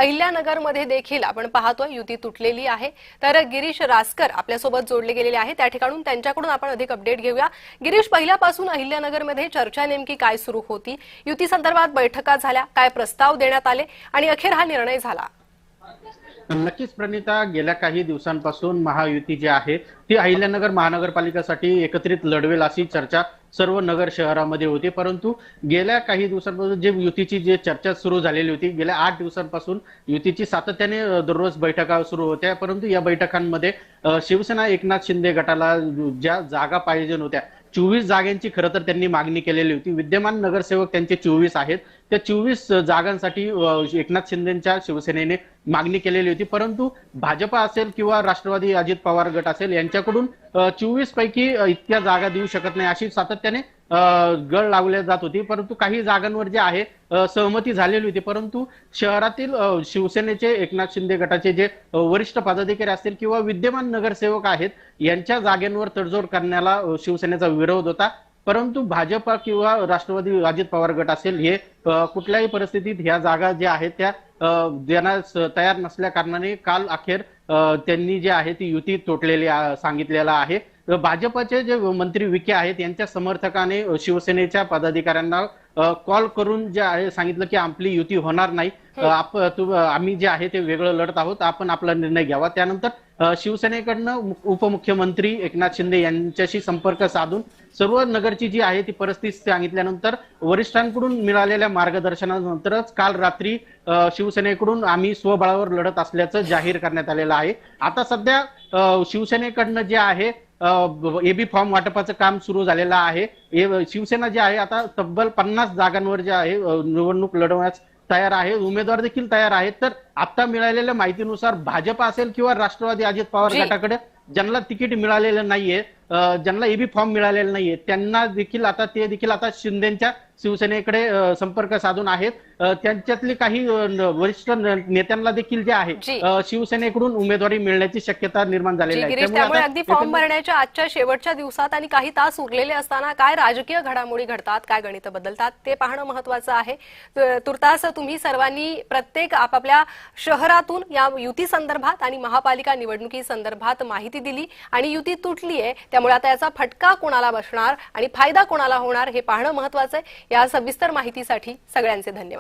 अहिल्यानगरमध्ये देखील आपण पाहतोय युती तुटलेली आहे। तर गिरीश रासकर आपल्यासोबत जोडले गेलेले आहे, त्या ठिकाणून त्यांच्याकडून आपण अधिक अपडेट घेऊया। गिरीश, पहिल्यापासून अहिल्यानगरमध्ये चर्चा नेमकी काय सुरू होती? युती संदर्भात बैठका झाल्या, काय प्रस्ताव देण्यात आले आणि अखेर हा निर्णय झाला? नक्कीच प्रणिता, गेल्या काही दिवसांपासून महायुती जी आहे ती अहिल्यानगर महानगरपालिकेसाठी एकत्रित लढवेल अशी चर्चा सर्व नगर शहरामध्ये होती। परंतु गेल्या काही दिवसांपासून जे युतीची जे चर्चा सुरू झालेली होती, गेल्या 8 दिवसांपासून युतीची सातत्याने दररोज बैठका सुरू होत्या। परंतु या बैठकांमध्ये शिवसेना एकनाथ शिंदे गटाला ज्या जागा पाहिजे होत्या 24 जागांची खरं तर त्यांनी मागणी केलेली होती। विद्यमान नगरसेवक त्यांचे 24 आहेत, त्या 24 जागांसाठी एकनाथ शिंदेच्या शिवसेनेने मागणी केलेली होती। परंतु भाजपा असेल किंवा राष्ट्रवादी अजित पवार गट असेल यांच्याकडून 24 पैकी इतक्या जागा देऊ शकत नाही अशी सातत्याने गळ लावल्या जात होती। परंतु काही जागांवर जे आहे सहमती झालेली होती। परंतु शहरातील शिवसेनेचे एकनाथ शिंदे गटाचे जे वरिष्ठ पदाधिकारी असतील किंवा विद्यमान नगरसेवक आहेत यांच्या जागांवर तडजोड करण्याला शिवसेनेचा विरोध होता। परंतु भाजपा किंवा राष्ट्रवादी अजित पवार गट असेल हे कुठल्याही परिस्थितीत ह्या जागा ज्या आहेत त्या देण्यास तयार नसल्या कारणाने काल अखेर त्यांनी जे आहे ती युती तोडलेली सांगितलेला आहे। भाजपचे जे मंत्री विखे आहेत यांच्या समर्थकाने शिवसेनेच्या पदाधिकाऱ्यांना कॉल करून जे आहे सांगितलं की आपली युती होणार नाही, आम्ही जे आहे ते वेगळं लढत आहोत, आपण आपला निर्णय घ्यावा। त्यानंतर शिवसेनेकडनं उपमुख्यमंत्री एकनाथ शिंदे यांच्याशी संपर्क साधून सर्व नगरची जी आहे ती परिस्थिती सांगितल्यानंतर वरिष्ठांकडून मिळालेल्या मार्गदर्शनानंतरच काल रात्री शिवसेनेकडून आम्ही स्वबळावर लढत असल्याचं जाहीर करण्यात आलेलं आहे। आता सध्या शिवसेनेकडनं जे आहे एबी फॉर्म वाटपाचं काम सुरू झालेलं आहे। शिवसेना जे आहे आता तब्बल 50 जागांवर जे आहे निवडणूक लढवण्यास तयार आहे, उमेदवार देखील तयार आहेत। तर आता मिळालेल्या माहितीनुसार भाजप असेल किंवा राष्ट्रवादी अजित पवार गटाकडे ज्यांना तिकीट मिळालेलं नाहीये, ज्यांना एबी फॉर्म मिळालेला नाहीये त्यांना देखील आता शिंदेच्या शिवसेनेकडे संपर्क साधून आहेत। त्यांच्यातली काही वरिष्ठ नेत्यांना देखील जे आहे शिवसेनेकडून उमेदवारी मिळण्याची शक्यता निर्माण झालेली आहे। त्यामुळे अगदी फॉर्म भरण्याच्या आजच्या शेवटच्या दिवसात आणि काही तास उरलेले असताना काय राजकीय घडामोडी घडतात, काय गणित बदलतात ते पाहणं महत्त्वाचं आहे। तुर्तास तुम्ही सर्वांनी प्रत्येक आपापल्या शहरातून या युती संदर्भात आणि महापालिका निवडणुकी संदर्भात माहिती दिली आणि युती तुटली आहे, त्यामुळे आता याचा फटका कोणाला बसणार आणि फायदा कोणाला होणार हे पाहणं महत्त्वाचं आहे। या सविस्तर माहितीसाठी सगळ्यांचे धन्यवाद।